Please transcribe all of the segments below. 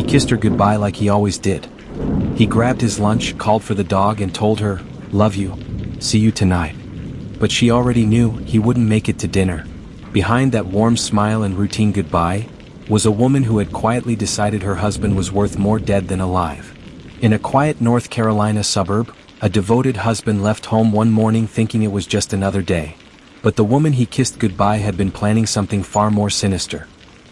He kissed her goodbye like he always did. He grabbed his lunch, called for the dog and told her, "Love you. See you tonight." But she already knew he wouldn't make it to dinner. Behind that warm smile and routine goodbye was a woman who had quietly decided her husband was worth more dead than alive. In a quiet North Carolina suburb, a devoted husband left home one morning thinking it was just another day. But the woman he kissed goodbye had been planning something far more sinister.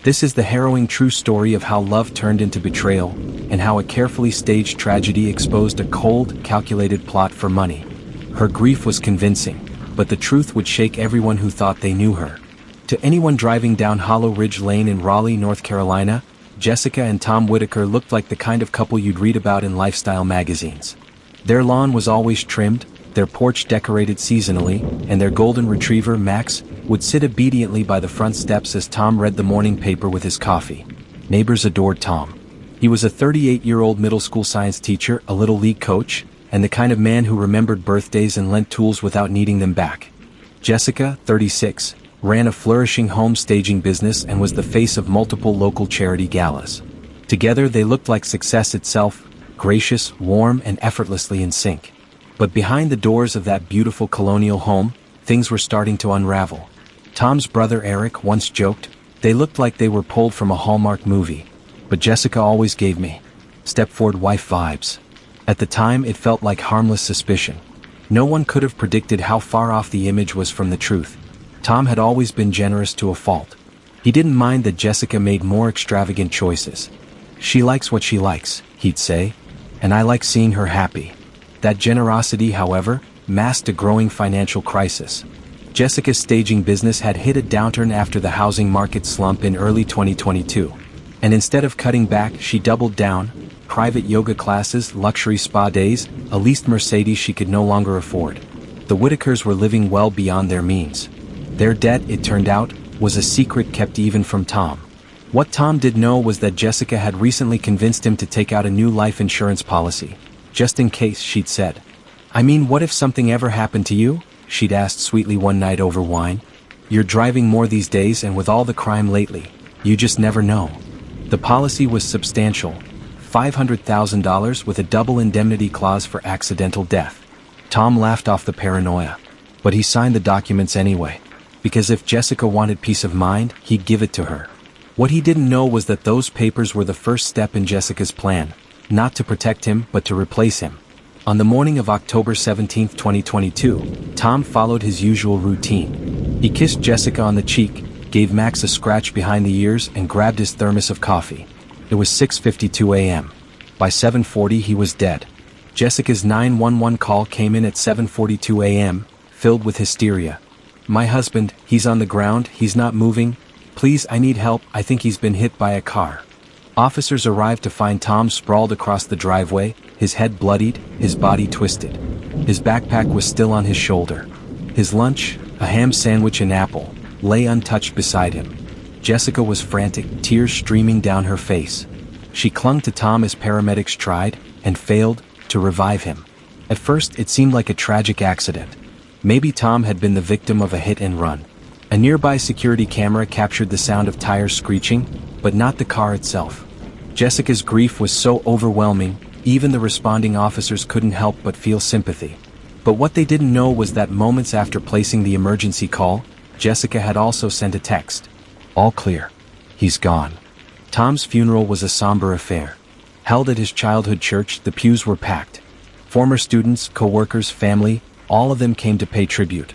This is the harrowing true story of how love turned into betrayal, and how a carefully staged tragedy exposed a cold, calculated plot for money. Her grief was convincing, but the truth would shake everyone who thought they knew her. To anyone driving down Hollow Ridge Lane in Raleigh, North Carolina, Jessica and Tom Whitaker looked like the kind of couple you'd read about in lifestyle magazines. Their lawn was always trimmed, their porch decorated seasonally, and their golden retriever, Max, would sit obediently by the front steps as Tom read the morning paper with his coffee. Neighbors adored Tom. He was a 38-year-old middle school science teacher, a little league coach, and the kind of man who remembered birthdays and lent tools without needing them back. Jessica, 36, ran a flourishing home staging business and was the face of multiple local charity galas. Together they looked like success itself, gracious, warm, and effortlessly in sync. But behind the doors of that beautiful colonial home, things were starting to unravel. Tom's brother Eric once joked, "They looked like they were pulled from a Hallmark movie." But Jessica always gave me Stepford wife vibes. At the time it felt like harmless suspicion. No one could have predicted how far off the image was from the truth. Tom had always been generous to a fault. He didn't mind that Jessica made more extravagant choices. "She likes what she likes," he'd say, "and I like seeing her happy." That generosity, however, masked a growing financial crisis. Jessica's staging business had hit a downturn after the housing market slump in early 2022. And instead of cutting back, she doubled down: private yoga classes, luxury spa days, a leased Mercedes she could no longer afford. The Whitakers were living well beyond their means. Their debt, it turned out, was a secret kept even from Tom. What Tom did know was that Jessica had recently convinced him to take out a new life insurance policy. "Just in case," she'd said. "I mean, what if something ever happened to you?" she'd asked sweetly one night over wine. "You're driving more these days, and with all the crime lately, you just never know." The policy was substantial: $500,000 with a double indemnity clause for accidental death. Tom laughed off the paranoia. But he signed the documents anyway. Because if Jessica wanted peace of mind, he'd give it to her. What he didn't know was that those papers were the first step in Jessica's plan, not to protect him but to replace him. On the morning of October 17, 2022, Tom followed his usual routine. He kissed Jessica on the cheek, gave Max a scratch behind the ears, and grabbed his thermos of coffee. It was 6:52 a.m. By 7:40 he was dead. Jessica's 911 call came in at 7:42 a.m., filled with hysteria. "My husband, he's on the ground, he's not moving. Please, I need help, I think he's been hit by a car." Officers arrived to find Tom sprawled across the driveway, his head bloodied, his body twisted. His backpack was still on his shoulder. His lunch, a ham sandwich and apple, lay untouched beside him. Jessica was frantic, tears streaming down her face. She clung to Tom as paramedics tried, and failed, to revive him. At first it seemed like a tragic accident. Maybe Tom had been the victim of a hit and run. A nearby security camera captured the sound of tires screeching, but not the car itself. Jessica's grief was so overwhelming, even the responding officers couldn't help but feel sympathy. But what they didn't know was that moments after placing the emergency call, Jessica had also sent a text. "All clear. He's gone." Tom's funeral was a somber affair. Held at his childhood church, the pews were packed. Former students, co-workers, family, all of them came to pay tribute.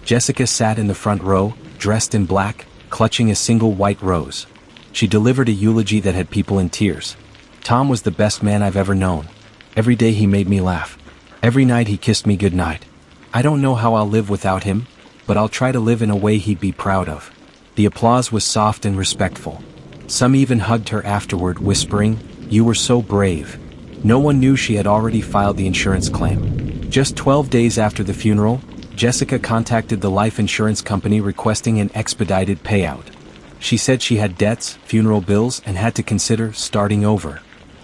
Jessica sat in the front row, dressed in black, clutching a single white rose. She delivered a eulogy that had people in tears. "Tom was the best man I've ever known. Every day he made me laugh. Every night he kissed me goodnight. I don't know how I'll live without him, but I'll try to live in a way he'd be proud of." The applause was soft and respectful. Some even hugged her afterward, whispering, "You were so brave." No one knew she had already filed the insurance claim. Just 12 days after the funeral, Jessica contacted the life insurance company requesting an expedited payout. She said she had debts, funeral bills, and had to consider starting over.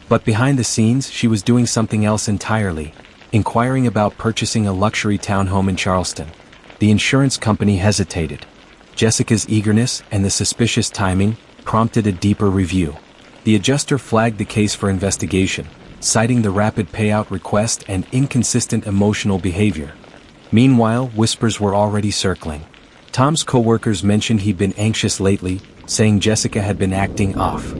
But behind the scenes, she was doing something else entirely, inquiring about purchasing a luxury townhome in Charleston. The insurance company hesitated. Jessica's eagerness and the suspicious timing prompted a deeper review. The adjuster flagged the case for investigation, citing the rapid payout request and inconsistent emotional behavior. Meanwhile, whispers were already circling. Tom's coworkers mentioned he'd been anxious lately, saying Jessica had been acting off.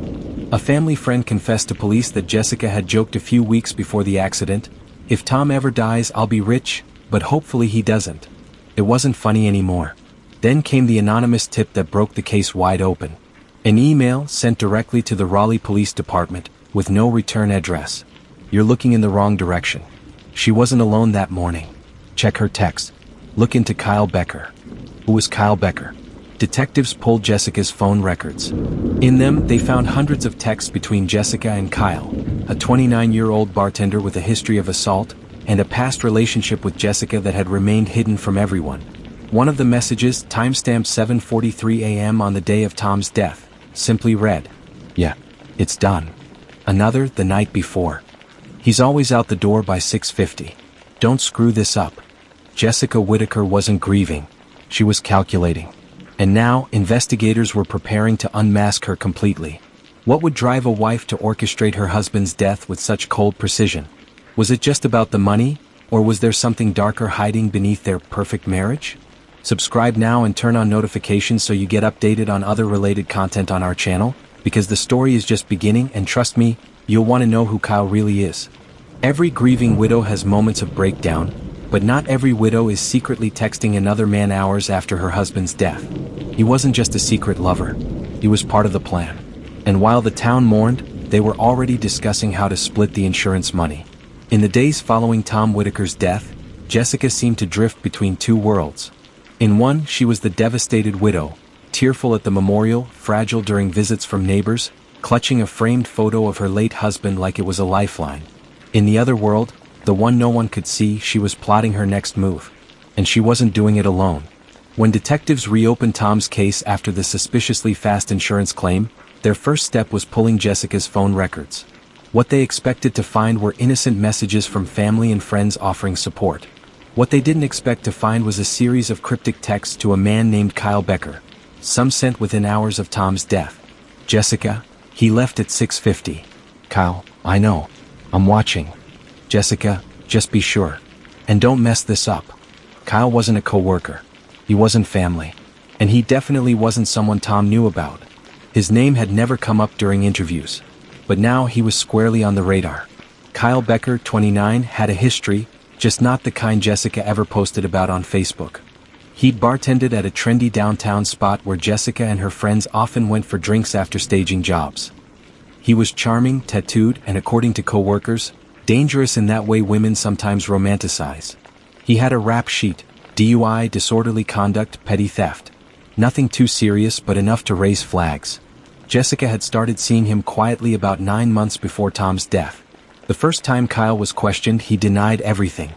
A family friend confessed to police that Jessica had joked a few weeks before the accident, "If Tom ever dies, I'll be rich, but hopefully he doesn't." It wasn't funny anymore. Then came the anonymous tip that broke the case wide open. An email sent directly to the Raleigh Police Department, with no return address. "You're looking in the wrong direction. She wasn't alone that morning. Check her text. Look into Kyle Becker." Who was Kyle Becker? Detectives pulled Jessica's phone records. In them, they found hundreds of texts between Jessica and Kyle, a 29-year-old bartender with a history of assault, and a past relationship with Jessica that had remained hidden from everyone. One of the messages, timestamped 7:43 a.m. on the day of Tom's death, simply read, "Yeah, it's done." Another, the night before. "He's always out the door by 6:50. Don't screw this up." Jessica Whitaker wasn't grieving. She was calculating. And now, investigators were preparing to unmask her completely. What would drive a wife to orchestrate her husband's death with such cold precision? Was it just about the money, or was there something darker hiding beneath their perfect marriage? Subscribe now and turn on notifications so you get updated on other related content on our channel, because the story is just beginning, and trust me, you'll want to know who Kyle really is. Every grieving widow has moments of breakdown, but not every widow is secretly texting another man hours after her husband's death. He wasn't just a secret lover. He was part of the plan. And while the town mourned, they were already discussing how to split the insurance money. In the days following Tom Whitaker's death, Jessica seemed to drift between two worlds. In one, she was the devastated widow, tearful at the memorial, fragile during visits from neighbors, clutching a framed photo of her late husband like it was a lifeline. In the other world, the one no one could see, she was plotting her next move. And she wasn't doing it alone. When detectives reopened Tom's case after the suspiciously fast insurance claim, their first step was pulling Jessica's phone records. What they expected to find were innocent messages from family and friends offering support. What they didn't expect to find was a series of cryptic texts to a man named Kyle Becker, some sent within hours of Tom's death. "Jessica, he left at 6:50. Kyle, I know. I'm watching. Jessica, just be sure. And don't mess this up." Kyle wasn't a coworker. He wasn't family. And he definitely wasn't someone Tom knew about. His name had never come up during interviews. But now he was squarely on the radar. Kyle Becker, 29, had a history, just not the kind Jessica ever posted about on Facebook. He'd bartended at a trendy downtown spot where Jessica and her friends often went for drinks after staging jobs. He was charming, tattooed, and according to coworkers, dangerous in that way women sometimes romanticize. He had a rap sheet: DUI, disorderly conduct, petty theft. Nothing too serious, but enough to raise flags. Jessica had started seeing him quietly about 9 months before Tom's death. The first time Kyle was questioned, he denied everything.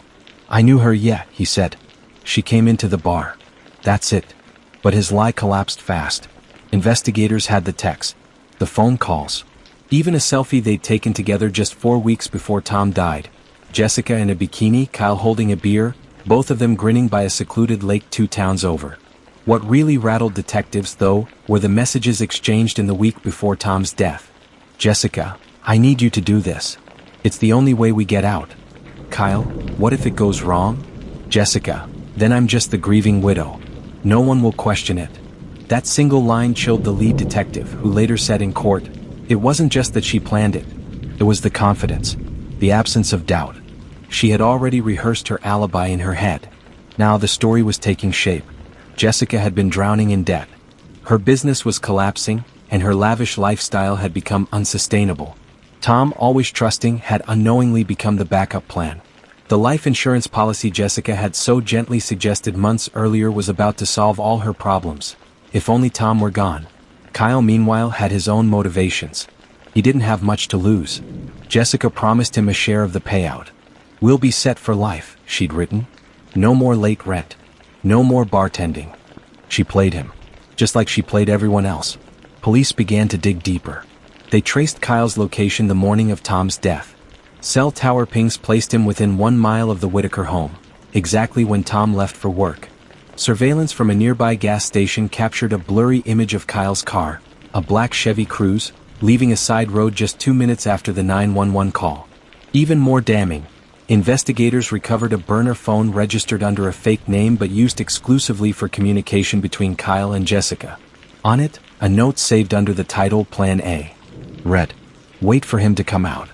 "I knew her, yeah," he said. "She came into the bar. That's it." But his lie collapsed fast. Investigators had the texts, the phone calls, even a selfie they'd taken together just 4 weeks before Tom died. Jessica in a bikini, Kyle holding a beer, both of them grinning by a secluded lake 2 towns over. What really rattled detectives, though, were the messages exchanged in the week before Tom's death. "Jessica, I need you to do this. It's the only way we get out." "Kyle, what if it goes wrong?" "Jessica, then I'm just the grieving widow. No one will question it." That single line chilled the lead detective, who later said in court, it wasn't just that she planned it. It was the confidence, the absence of doubt. She had already rehearsed her alibi in her head. Now the story was taking shape. Jessica had been drowning in debt. Her business was collapsing, and her lavish lifestyle had become unsustainable. Tom, always trusting, had unknowingly become the backup plan. The life insurance policy Jessica had so gently suggested months earlier was about to solve all her problems. If only Tom were gone. Kyle, meanwhile, had his own motivations. He didn't have much to lose. Jessica promised him a share of the payout. "We'll be set for life," she'd written. "No more late rent. No more bartending." She played him, just like she played everyone else. Police began to dig deeper. They traced Kyle's location the morning of Tom's death. Cell tower pings placed him within 1 mile of the Whitaker home, exactly when Tom left for work. Surveillance from a nearby gas station captured a blurry image of Kyle's car, a black Chevy Cruze, leaving a side road just 2 minutes after the 911 call. Even more damning, investigators recovered a burner phone registered under a fake name but used exclusively for communication between Kyle and Jessica. On it, a note saved under the title Plan A. Read, "Wait for him to come out.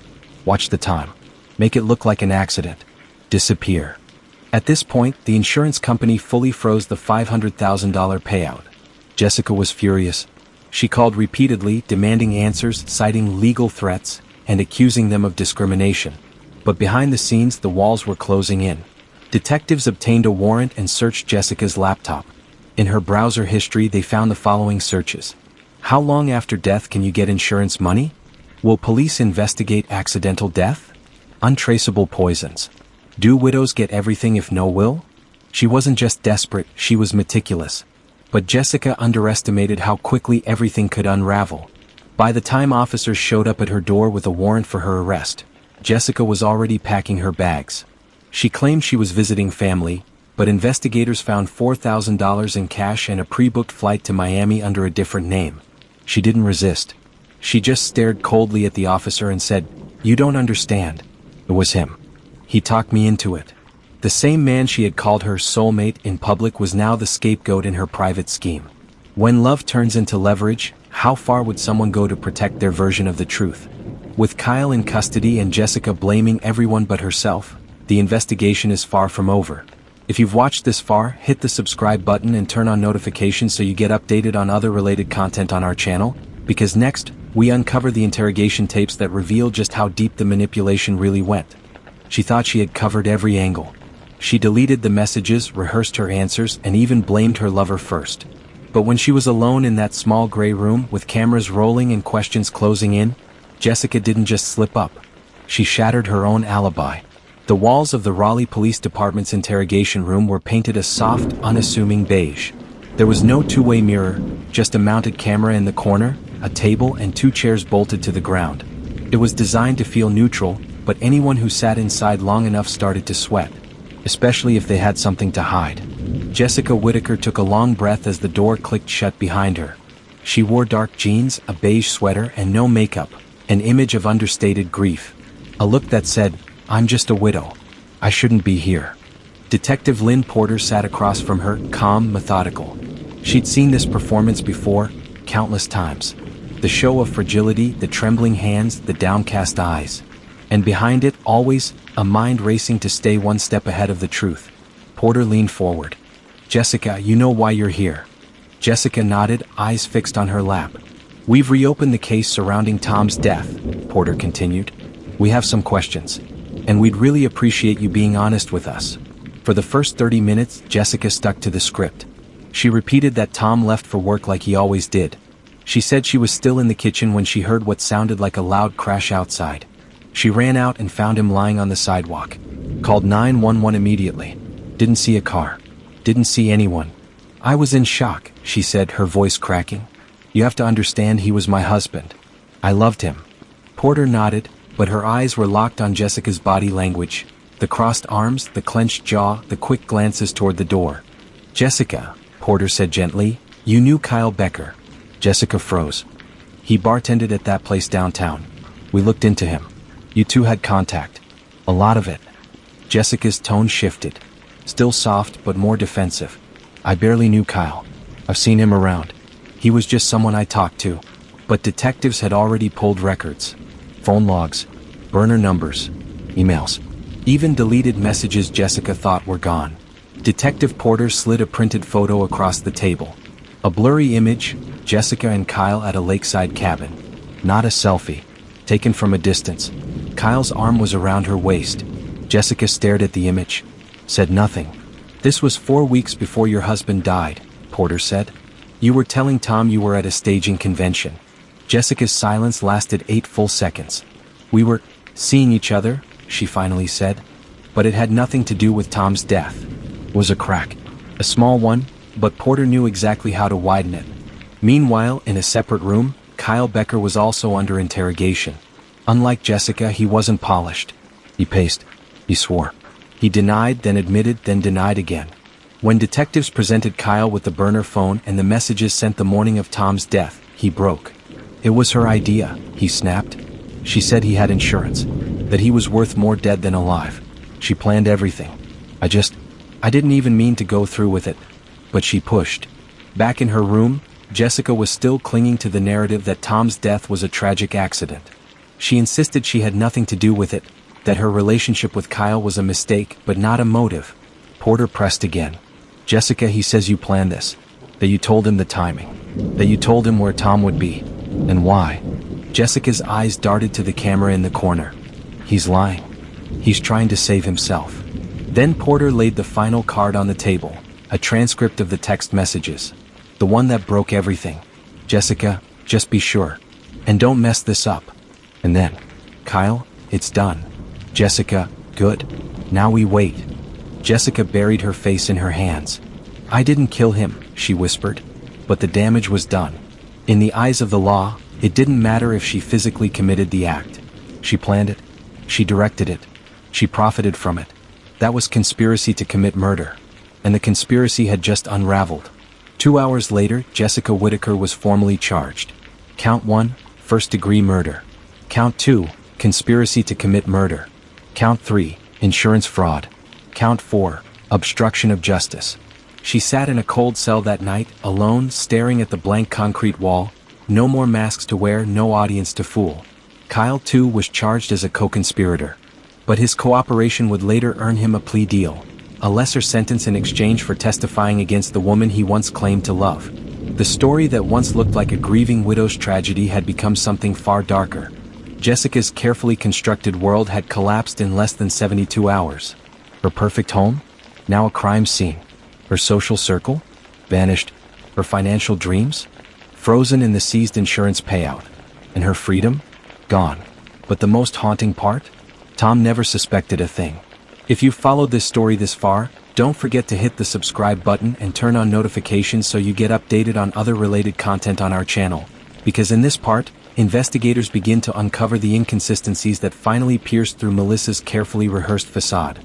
Watch the time. Make it look like an accident. Disappear." At this point, the insurance company fully froze the $500,000 payout. Jessica was furious. She called repeatedly, demanding answers, citing legal threats, and accusing them of discrimination. But behind the scenes, the walls were closing in. Detectives obtained a warrant and searched Jessica's laptop. In her browser history, they found the following searches. How long after death can you get insurance money? Will police investigate accidental death? Untraceable poisons. Do widows get everything if no will? She wasn't just desperate, she was meticulous. But Jessica underestimated how quickly everything could unravel. By the time officers showed up at her door with a warrant for her arrest, Jessica was already packing her bags. She claimed she was visiting family, but investigators found $4,000 in cash and a pre-booked flight to Miami under a different name. She didn't resist. She just stared coldly at the officer and said, "You don't understand. It was him. He talked me into it." The same man she had called her soulmate in public was now the scapegoat in her private scheme. When love turns into leverage, how far would someone go to protect their version of the truth? With Kyle in custody and Jessica blaming everyone but herself, the investigation is far from over. If you've watched this far, hit the subscribe button and turn on notifications so you get updated on other related content on our channel, because next, we uncover the interrogation tapes that reveal just how deep the manipulation really went. She thought she had covered every angle. She deleted the messages, rehearsed her answers, and even blamed her lover first. But when she was alone in that small gray room with cameras rolling and questions closing in, Jessica didn't just slip up. She shattered her own alibi. The walls of the Raleigh Police Department's interrogation room were painted a soft, unassuming beige. There was no two-way mirror, just a mounted camera in the corner, a table, and 2 chairs bolted to the ground. It was designed to feel neutral, but anyone who sat inside long enough started to sweat, especially if they had something to hide. Jessica Whittaker took a long breath as the door clicked shut behind her. She wore dark jeans, a beige sweater, and no makeup, an image of understated grief. A look that said, "I'm just a widow. I shouldn't be here." Detective Lynn Porter sat across from her, calm, methodical. She'd seen this performance before, countless times. The show of fragility, the trembling hands, the downcast eyes. And behind it, always, a mind racing to stay one step ahead of the truth. Porter leaned forward. "Jessica, you know why you're here." Jessica nodded, eyes fixed on her lap. "We've reopened the case surrounding Tom's death," Porter continued. "We have some questions, and we'd really appreciate you being honest with us." For the first 30 minutes, Jessica stuck to the script. She repeated that Tom left for work like he always did. She said she was still in the kitchen when she heard what sounded like a loud crash outside. She ran out and found him lying on the sidewalk. Called 911 immediately. Didn't see a car. Didn't see anyone. "I was in shock," she said, her voice cracking. "You have to understand, he was my husband. I loved him." Porter nodded, but her eyes were locked on Jessica's body language. The crossed arms, the clenched jaw, the quick glances toward the door. "Jessica," Porter said gently, "you knew Kyle Becker." Jessica froze. "He bartended at that place downtown. We looked into him. You two had contact. A lot of it." Jessica's tone shifted. Still soft, but more defensive. "I barely knew Kyle. I've seen him around. He was just someone I talked to." But detectives had already pulled records. Phone logs, burner numbers, emails. Even deleted messages Jessica thought were gone. Detective Porter slid a printed photo across the table. A blurry image, Jessica and Kyle at a lakeside cabin. Not a selfie. Taken from a distance. Kyle's arm was around her waist. Jessica stared at the image. Said nothing. "This was 4 weeks before your husband died," Porter said. "You were telling Tom you were at a staging convention." Jessica's silence lasted 8 full seconds. "We were seeing each other," she finally said. "But it had nothing to do with Tom's death. It was a crack. A small one, but Porter knew exactly how to widen it." Meanwhile, in a separate room, Kyle Becker was also under interrogation. Unlike Jessica, he wasn't polished. He paced. He swore. He denied, then admitted, then denied again. When detectives presented Kyle with the burner phone and the messages sent the morning of Tom's death, he broke. It was her idea, he snapped. She said he had insurance, that he was worth more dead than alive. She planned everything. I didn't even mean to go through with it. But she pushed. Back in her room, Jessica was still clinging to the narrative that Tom's death was a tragic accident. She insisted she had nothing to do with it, that her relationship with Kyle was a mistake but not a motive. Porter pressed again. Jessica, he says you planned this. That you told him the timing. That you told him where Tom would be. And why? Jessica's eyes darted to the camera in the corner. He's lying. He's trying to save himself. Then Porter laid the final card on the table, a transcript of the text messages. The one that broke everything. Jessica, just be sure. And don't mess this up. And then, Kyle, it's done. Jessica, good. Now we wait. Jessica buried her face in her hands. I didn't kill him, she whispered. But the damage was done. In the eyes of the law, it didn't matter if she physically committed the act. She planned it. She directed it. She profited from it. That was conspiracy to commit murder. And the conspiracy had just unraveled. 2 hours later, Jessica Whitaker was formally charged. Count 1, first-degree murder. Count 2, conspiracy to commit murder. Count 3, insurance fraud. Count 4, obstruction of justice. She sat in a cold cell that night, alone, staring at the blank concrete wall. No more masks to wear, no audience to fool. Kyle, too, was charged as a co-conspirator. But his cooperation would later earn him a plea deal. A lesser sentence in exchange for testifying against the woman he once claimed to love. The story that once looked like a grieving widow's tragedy had become something far darker. Jessica's carefully constructed world had collapsed in less than 72 hours. Her perfect home? Now a crime scene. Her social circle? Vanished. Her financial dreams? Frozen in the seized insurance payout. And her freedom? Gone. But the most haunting part? Tom never suspected a thing. If you've followed this story this far, don't forget to hit the subscribe button and turn on notifications so you get updated on other related content on our channel. Because in this part, investigators begin to uncover the inconsistencies that finally pierced through Melissa's carefully rehearsed facade.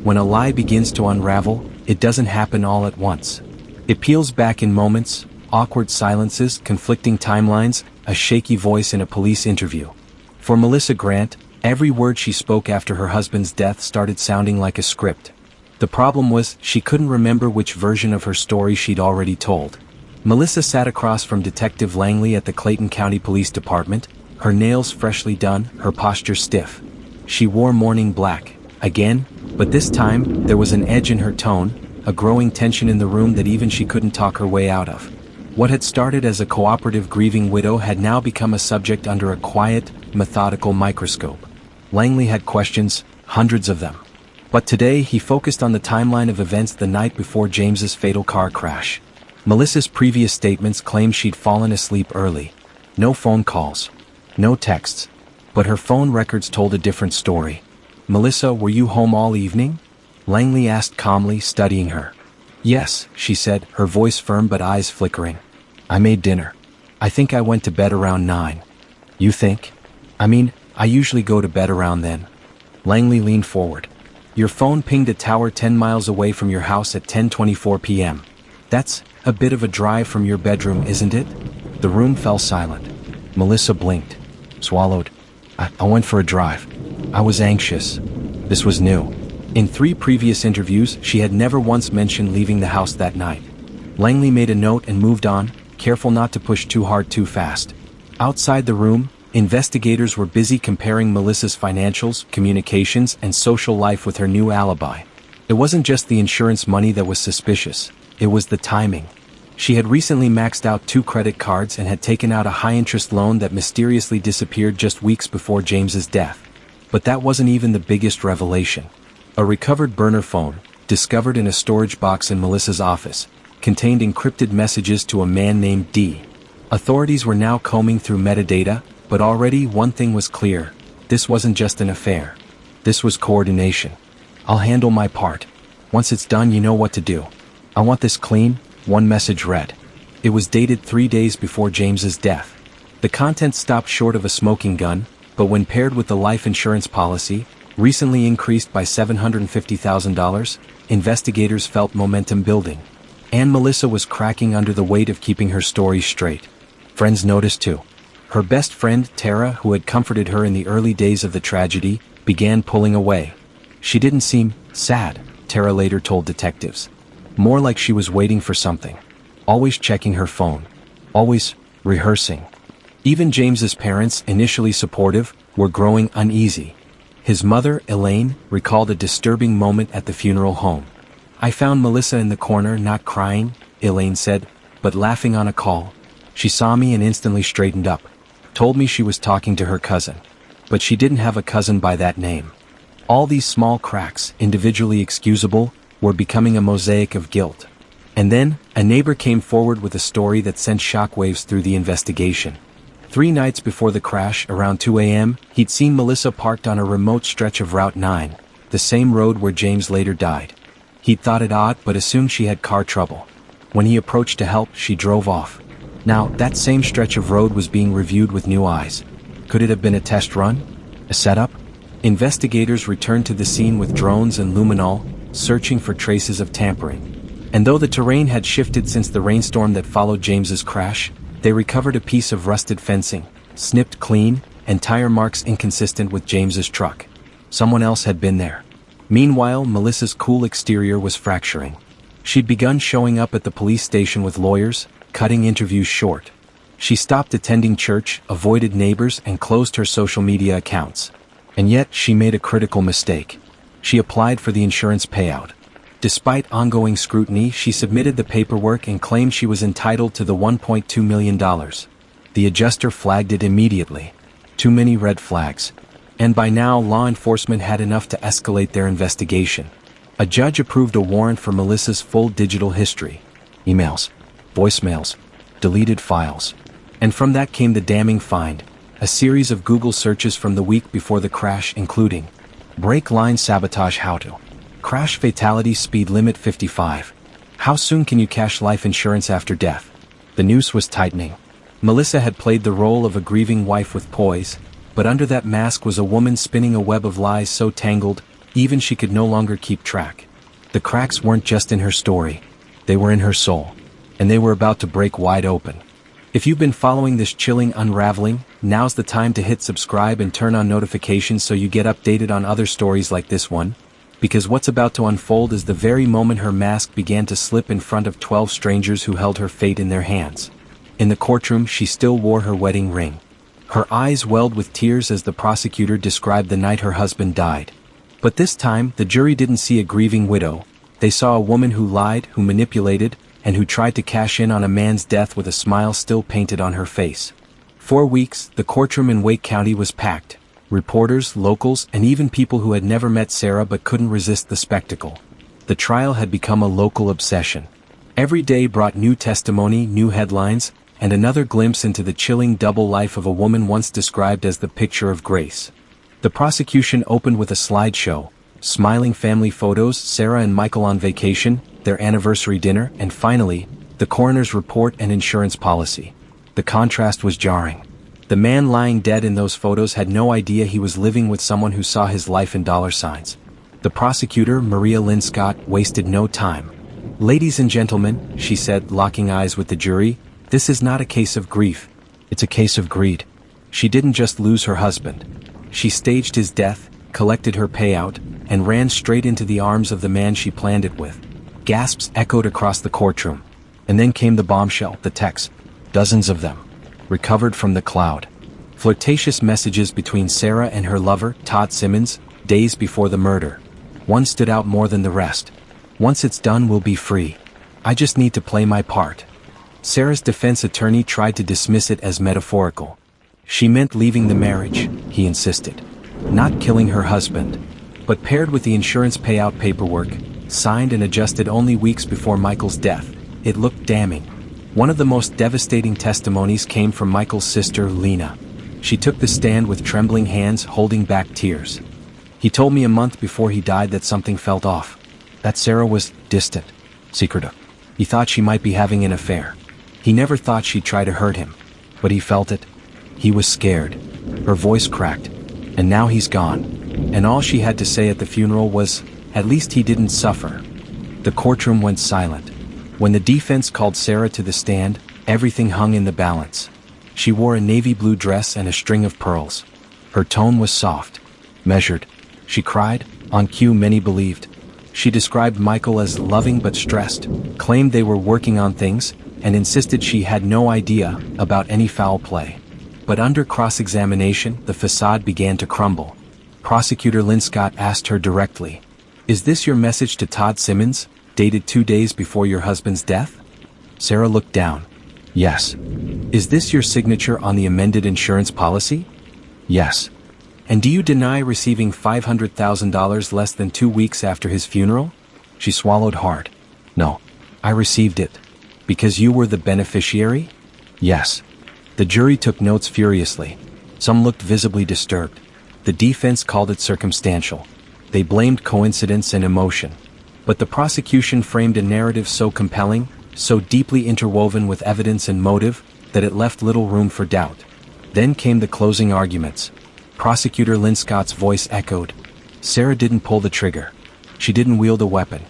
When a lie begins to unravel, it doesn't happen all at once. It peels back in moments, awkward silences, conflicting timelines, a shaky voice in a police interview. For Melissa Grant, every word she spoke after her husband's death started sounding like a script. The problem was, she couldn't remember which version of her story she'd already told. Melissa sat across from Detective Langley at the Clayton County Police Department, her nails freshly done, her posture stiff. She wore mourning black, again, but this time, there was an edge in her tone, a growing tension in the room that even she couldn't talk her way out of. What had started as a cooperative grieving widow had now become a subject under a quiet, methodical microscope. Langley had questions, hundreds of them. But today he focused on the timeline of events the night before James's fatal car crash. Melissa's previous statements claimed she'd fallen asleep early. No phone calls. No texts. But her phone records told a different story. Melissa, were you home all evening? Langley asked calmly, studying her. Yes, she said, her voice firm but eyes flickering. I made dinner. I think I went to bed around 9. You think? I usually go to bed around then. Langley leaned forward. Your phone pinged a tower 10 miles away from your house at 10:24 p.m. That's a bit of a drive from your bedroom, isn't it? The room fell silent. Melissa blinked. Swallowed. I went for a drive. I was anxious. This was new. In 3 previous interviews, she had never once mentioned leaving the house that night. Langley made a note and moved on, careful not to push too hard too fast. Outside the room, investigators were busy comparing Melissa's financials, communications, and social life with her new alibi. It wasn't just the insurance money that was suspicious, it was the timing. She had recently maxed out 2 credit cards and had taken out a high-interest loan that mysteriously disappeared just weeks before James's death. But that wasn't even the biggest revelation. A recovered burner phone, discovered in a storage box in Melissa's office, contained encrypted messages to a man named D. Authorities were now combing through metadata, but already one thing was clear. This wasn't just an affair. This was coordination. I'll handle my part. Once it's done, you know what to do. I want this clean, one message read. It was dated 3 days before James's death. The content stopped short of a smoking gun, but when paired with the life insurance policy, recently increased by $750,000, investigators felt momentum building. And Melissa was cracking under the weight of keeping her story straight. Friends noticed too. Her best friend, Tara, who had comforted her in the early days of the tragedy, began pulling away. She didn't seem sad, Tara later told detectives. More like she was waiting for something. Always checking her phone. Always rehearsing. Even James's parents, initially supportive, were growing uneasy. His mother, Elaine, recalled a disturbing moment at the funeral home. "I found Melissa in the corner, not crying," Elaine said, "but laughing on a call. She saw me and instantly straightened up. Told me she was talking to her cousin. But she didn't have a cousin by that name." All these small cracks, individually excusable, were becoming a mosaic of guilt. And then, a neighbor came forward with a story that sent shockwaves through the investigation. 3 nights before the crash, around 2 a.m., he'd seen Melissa parked on a remote stretch of Route 9, the same road where James later died. He'd thought it odd but assumed she had car trouble. When he approached to help, she drove off. Now, that same stretch of road was being reviewed with new eyes. Could it have been a test run? A setup? Investigators returned to the scene with drones and luminol, searching for traces of tampering. And though the terrain had shifted since the rainstorm that followed James's crash, they recovered a piece of rusted fencing, snipped clean, and tire marks inconsistent with James's truck. Someone else had been there. Meanwhile, Melissa's cool exterior was fracturing. She'd begun showing up at the police station with lawyers, cutting interviews short. She stopped attending church, avoided neighbors, and closed her social media accounts. And yet, she made a critical mistake. She applied for the insurance payout. Despite ongoing scrutiny, she submitted the paperwork and claimed she was entitled to the $1.2 million. The adjuster flagged it immediately. Too many red flags. And by now, law enforcement had enough to escalate their investigation. A judge approved a warrant for Melissa's full digital history. Emails, voicemails, deleted files. And from that came the damning find. A series of Google searches from the week before the crash including brake line sabotage, how to crash fatality, speed limit 55. How soon can you cash life insurance after death? The noose was tightening. Melissa had played the role of a grieving wife with poise, but under that mask was a woman spinning a web of lies so tangled, even she could no longer keep track. The cracks weren't just in her story. They were in her soul. And they were about to break wide open. If you've been following this chilling unraveling, now's the time to hit subscribe and turn on notifications so you get updated on other stories like this one. Because what's about to unfold is the very moment her mask began to slip in front of 12 strangers who held her fate in their hands. In the courtroom, she still wore her wedding ring. Her eyes welled with tears as the prosecutor described the night her husband died. But this time, the jury didn't see a grieving widow. They saw a woman who lied, who manipulated, and who tried to cash in on a man's death with a smile still painted on her face. 4 weeks, the courtroom in Wake County was packed. Reporters, locals, and even people who had never met Sarah but couldn't resist the spectacle. The trial had become a local obsession. Every day brought new testimony, new headlines, and another glimpse into the chilling double life of a woman once described as the picture of grace. The prosecution opened with a slideshow, smiling family photos, Sarah and Michael on vacation, their anniversary dinner, and finally, the coroner's report and insurance policy. The contrast was jarring. The man lying dead in those photos had no idea he was living with someone who saw his life in dollar signs. The prosecutor, Maria Lynn Scott, wasted no time. "Ladies and gentlemen," she said, locking eyes with the jury, "this is not a case of grief. It's a case of greed." She didn't just lose her husband. She staged his death, collected her payout, and ran straight into the arms of the man she planned it with. Gasps echoed across the courtroom. And then came the bombshell, the texts. Dozens of them. Recovered from the cloud. Flirtatious messages between Sarah and her lover, Todd Simmons, days before the murder. One stood out more than the rest. "Once it's done, we'll be free. I just need to play my part." Sarah's defense attorney tried to dismiss it as metaphorical. She meant leaving the marriage, he insisted. Not killing her husband. But paired with the insurance payout paperwork, signed and adjusted only weeks before Michael's death, it looked damning. One of the most devastating testimonies came from Michael's sister, Lena. She took the stand with trembling hands, holding back tears. "He told me a month before he died that something felt off. That Sarah was distant, secretive. He thought she might be having an affair. He never thought she'd try to hurt him. But he felt it. He was scared." Her voice cracked. "And now he's gone." And all she had to say at the funeral was, "At least he didn't suffer." The courtroom went silent. When the defense called Sarah to the stand, everything hung in the balance. She wore a navy blue dress and a string of pearls. Her tone was soft, measured. She cried, on cue many believed. She described Michael as loving but stressed, claimed they were working on things, and insisted she had no idea about any foul play. But under cross-examination, the facade began to crumble. Prosecutor Linscott asked her directly, "Is this your message to Todd Simmons, dated 2 days before your husband's death?" Sarah looked down. "Yes." "Is this your signature on the amended insurance policy?" "Yes." "And do you deny receiving $500,000 less than 2 weeks after his funeral?" She swallowed hard. "No. I received it. Because you were the beneficiary?" "Yes." The jury took notes furiously. Some looked visibly disturbed. The defense called it circumstantial. They blamed coincidence and emotion. But the prosecution framed a narrative so compelling, so deeply interwoven with evidence and motive, that it left little room for doubt. Then came the closing arguments. Prosecutor Linscott's voice echoed. Sarah didn't pull the trigger. She didn't wield a weapon.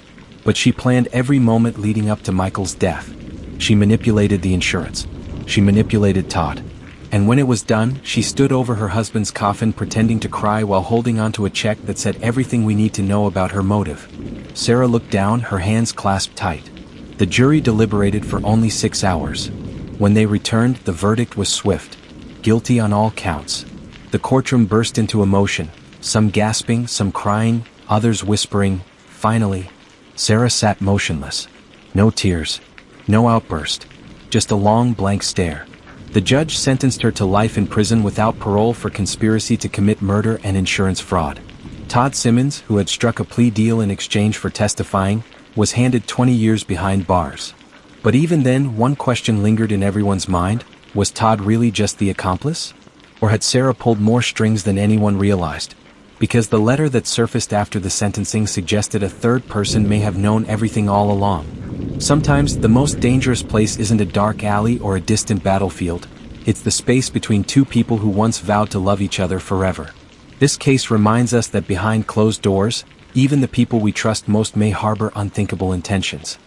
But she planned every moment leading up to Michael's death. She manipulated the insurance. She manipulated Todd. And when it was done, she stood over her husband's coffin pretending to cry while holding onto a check that said everything we need to know about her motive. Sarah looked down, her hands clasped tight. The jury deliberated for only 6 hours. When they returned, the verdict was swift. Guilty on all counts. The courtroom burst into emotion, some gasping, some crying, others whispering, "Finally." Sarah sat motionless. No tears. No outburst. Just a long, blank stare. The judge sentenced her to life in prison without parole for conspiracy to commit murder and insurance fraud. Todd Simmons, who had struck a plea deal in exchange for testifying, was handed 20 years behind bars. But even then, one question lingered in everyone's mind: was Todd really just the accomplice? Or had Sarah pulled more strings than anyone realized? Because the letter that surfaced after the sentencing suggested a third person may have known everything all along. Sometimes, the most dangerous place isn't a dark alley or a distant battlefield. It's the space between two people who once vowed to love each other forever. This case reminds us that behind closed doors, even the people we trust most may harbor unthinkable intentions.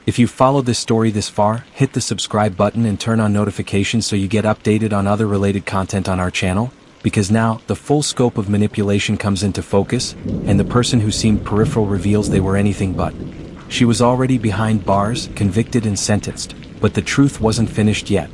If you've followed this story this far, hit the subscribe button and turn on notifications so you get updated on other related content on our channel, because now, the full scope of manipulation comes into focus, and the person who seemed peripheral reveals they were anything but. She was already behind bars, convicted and sentenced, but the truth wasn't finished yet.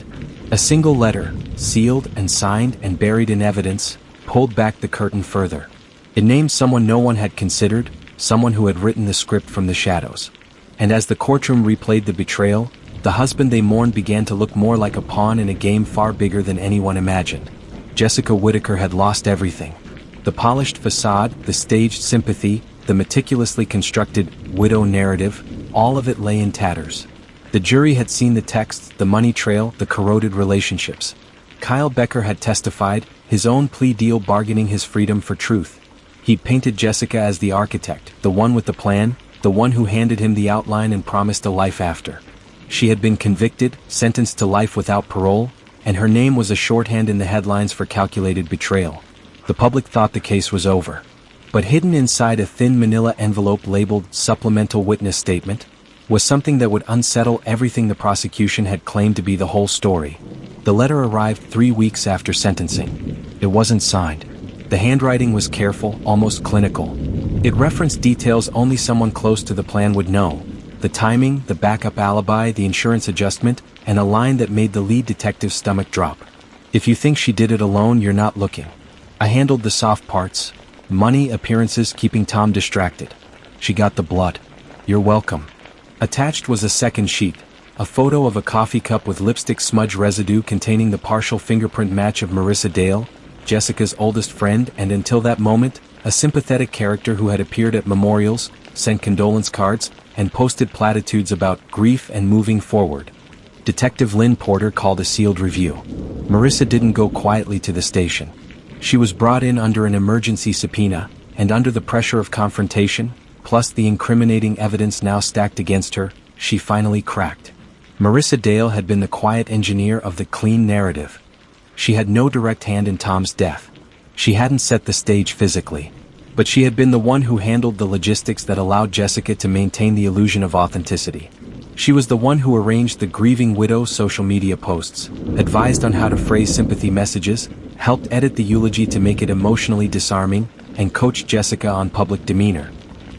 A single letter, sealed and signed and buried in evidence, pulled back the curtain further. It named someone no one had considered, someone who had written the script from the shadows. And as the courtroom replayed the betrayal, the husband they mourned began to look more like a pawn in a game far bigger than anyone imagined. Jessica Whittaker had lost everything. The polished facade, the staged sympathy, the meticulously constructed widow narrative, all of it lay in tatters. The jury had seen the texts, the money trail, the corroded relationships. Kyle Becker had testified, his own plea deal bargaining his freedom for truth. He'd painted Jessica as the architect, the one with the plan, the one who handed him the outline and promised a life after. She had been convicted, sentenced to life without parole, and her name was a shorthand in the headlines for calculated betrayal. The public thought the case was over. But hidden inside a thin manila envelope labeled Supplemental Witness Statement was something that would unsettle everything the prosecution had claimed to be the whole story. The letter arrived 3 weeks after sentencing. It wasn't signed. The handwriting was careful, almost clinical. It referenced details only someone close to the plan would know. The timing, the backup alibi, the insurance adjustment, and a line that made the lead detective's stomach drop. "If you think she did it alone, you're not looking. I handled the soft parts. Money, appearances, keeping Tom distracted. She got the blood. You're welcome." Attached was a second sheet, a photo of a coffee cup with lipstick smudge residue containing the partial fingerprint match of Marissa Dale, Jessica's oldest friend and until that moment, a sympathetic character who had appeared at memorials, sent condolence cards, and posted platitudes about grief and moving forward. Detective Lynn Porter called a sealed review. Marissa didn't go quietly to the station. She was brought in under an emergency subpoena, and under the pressure of confrontation, plus the incriminating evidence now stacked against her, she finally cracked. Marissa Dale had been the quiet engineer of the clean narrative. She had no direct hand in Tom's death. She hadn't set the stage physically. But she had been the one who handled the logistics that allowed Jessica to maintain the illusion of authenticity. She was the one who arranged the grieving widow's social media posts, advised on how to phrase sympathy messages, helped edit the eulogy to make it emotionally disarming, and coached Jessica on public demeanor.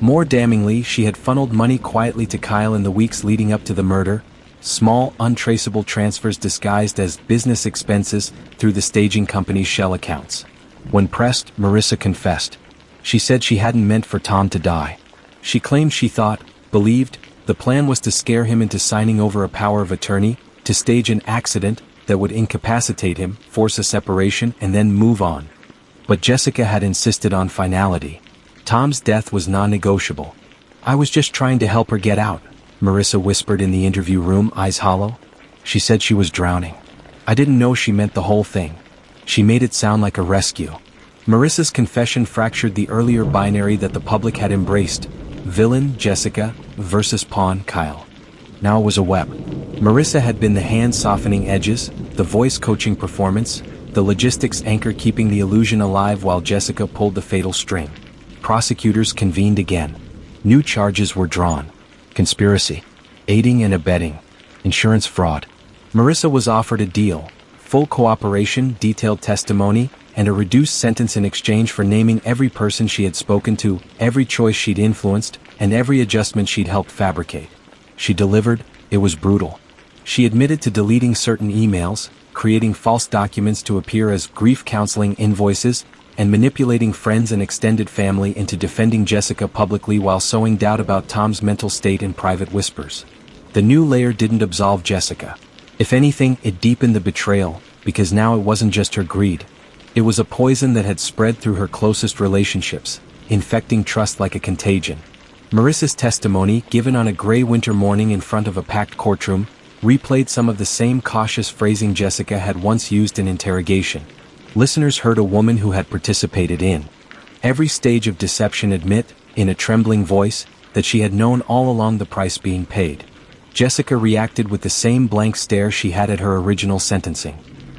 More damningly, she had funneled money quietly to Kyle in the weeks leading up to the murder, small, untraceable transfers disguised as business expenses through the staging company's shell accounts. When pressed, Marissa confessed. She said she hadn't meant for Tom to die. She claimed she thought, believed, the plan was to scare him into signing over a power of attorney, to stage an accident that would incapacitate him, force a separation, and then move on. But Jessica had insisted on finality. Tom's death was non-negotiable. "I was just trying to help her get out," Marissa whispered in the interview room, eyes hollow. She said she was drowning. "I didn't know she meant the whole thing." She made it sound like a rescue. Marissa's confession fractured the earlier binary that the public had embraced. Villain, Jessica, versus pawn, Kyle. Now it was a web. Marissa had been the hand softening edges, the voice coaching performance, the logistics anchor keeping the illusion alive while Jessica pulled the fatal string. Prosecutors convened again. New charges were drawn. Conspiracy, aiding and abetting, insurance fraud. Marissa was offered a deal, full cooperation, detailed testimony, and a reduced sentence in exchange for naming every person she had spoken to, every choice she'd influenced, and every adjustment she'd helped fabricate. She delivered. It was brutal. She admitted to deleting certain emails, creating false documents to appear as grief counseling invoices, and manipulating friends and extended family into defending Jessica publicly while sowing doubt about Tom's mental state in private whispers. The new layer didn't absolve Jessica. If anything, it deepened the betrayal, because now it wasn't just her greed. It was a poison that had spread through her closest relationships, infecting trust like a contagion. Marissa's testimony, given on a gray winter morning in front of a packed courtroom, replayed some of the same cautious phrasing Jessica had once used in interrogation. Listeners heard a woman who had participated in every stage of deception admit, in a trembling voice, that she had known all along the price being paid. Jessica reacted with the same blank stare she had at her original sentencing.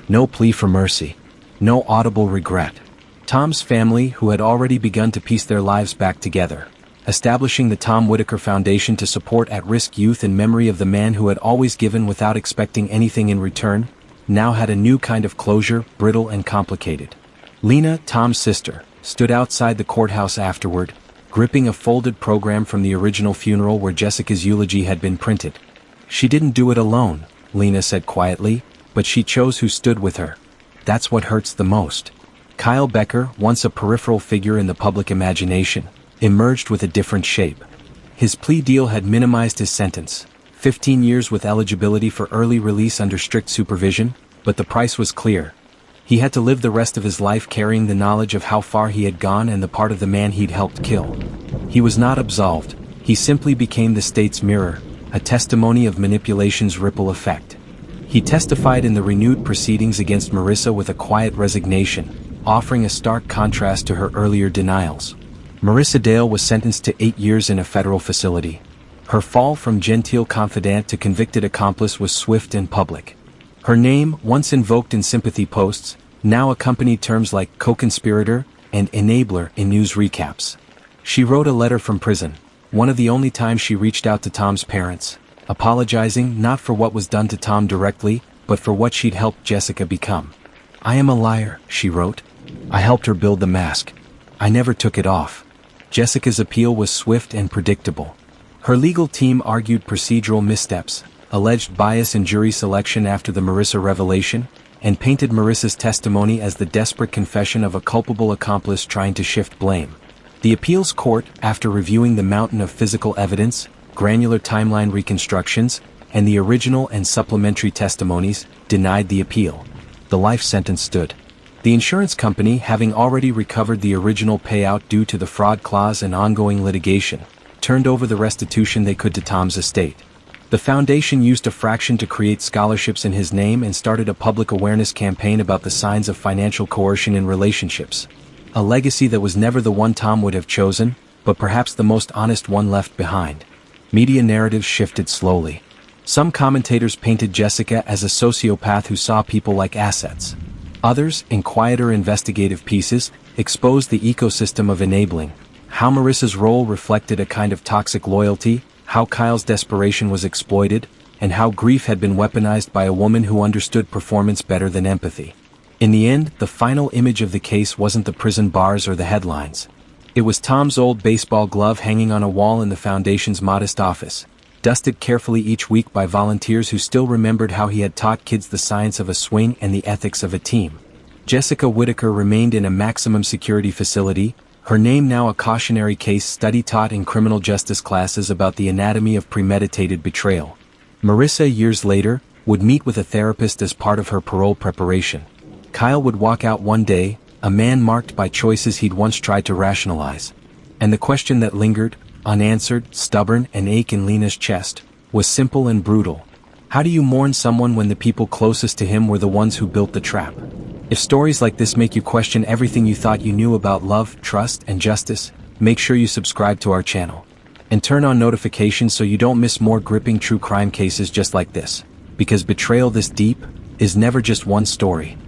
No plea for mercy. No audible regret. Tom's family, who had already begun to piece their lives back together, establishing the Tom Whitaker Foundation to support at-risk youth in memory of the man who had always given without expecting anything in return, now had a new kind of closure, brittle and complicated. Lena, Tom's sister, stood outside the courthouse afterward, gripping a folded program from the original funeral where Jessica's eulogy had been printed. She didn't do it alone, Lena said quietly, but she chose who stood with her. That's what hurts the most. Kyle Becker, once a peripheral figure in the public imagination, emerged with a different shape. His plea deal had minimized his sentence, 15 years with eligibility for early release under strict supervision, but the price was clear. He had to live the rest of his life carrying the knowledge of how far he had gone and the part of the man he'd helped kill. He was not absolved. He simply became the state's mirror, a testimony of manipulation's ripple effect. He testified in the renewed proceedings against Marissa with a quiet resignation, offering a stark contrast to her earlier denials. Marissa Dale was sentenced to 8 years in a federal facility. Her fall from genteel confidant to convicted accomplice was swift and public. Her name, once invoked in sympathy posts, now accompanied terms like co-conspirator and enabler in news recaps. She wrote a letter from prison, one of the only times she reached out to Tom's parents, apologizing not for what was done to Tom directly, but for what she'd helped Jessica become. "I am a liar," she wrote. "I helped her build the mask. I never took it off." Jessica's appeal was swift and predictable. Her legal team argued procedural missteps, alleged bias in jury selection after the Marissa revelation, and painted Marissa's testimony as the desperate confession of a culpable accomplice trying to shift blame. The appeals court, after reviewing the mountain of physical evidence, granular timeline reconstructions, and the original and supplementary testimonies, denied the appeal. The life sentence stood. The insurance company, having already recovered the original payout due to the fraud clause and ongoing litigation, turned over the restitution they could to Tom's estate. The foundation used a fraction to create scholarships in his name and started a public awareness campaign about the signs of financial coercion in relationships. A legacy that was never the one Tom would have chosen, but perhaps the most honest one left behind. Media narratives shifted slowly. Some commentators painted Jessica as a sociopath who saw people like assets. Others, in quieter investigative pieces, exposed the ecosystem of enabling, how Marissa's role reflected a kind of toxic loyalty, how Kyle's desperation was exploited, and how grief had been weaponized by a woman who understood performance better than empathy. In the end, the final image of the case wasn't the prison bars or the headlines. It was Tom's old baseball glove hanging on a wall in the Foundation's modest office, dusted carefully each week by volunteers who still remembered how he had taught kids the science of a swing and the ethics of a team. Jessica Whitaker remained in a maximum security facility, her name now a cautionary case study taught in criminal justice classes about the anatomy of premeditated betrayal. Marissa, years later, would meet with a therapist as part of her parole preparation. Kyle would walk out one day, a man marked by choices he'd once tried to rationalize. And the question that lingered, unanswered, stubborn, and ache in Lena's chest, was simple and brutal. How do you mourn someone when the people closest to him were the ones who built the trap? If stories like this make you question everything you thought you knew about love, trust, and justice, make sure you subscribe to our channel. And turn on notifications so you don't miss more gripping true crime cases just like this. Because betrayal this deep is never just one story.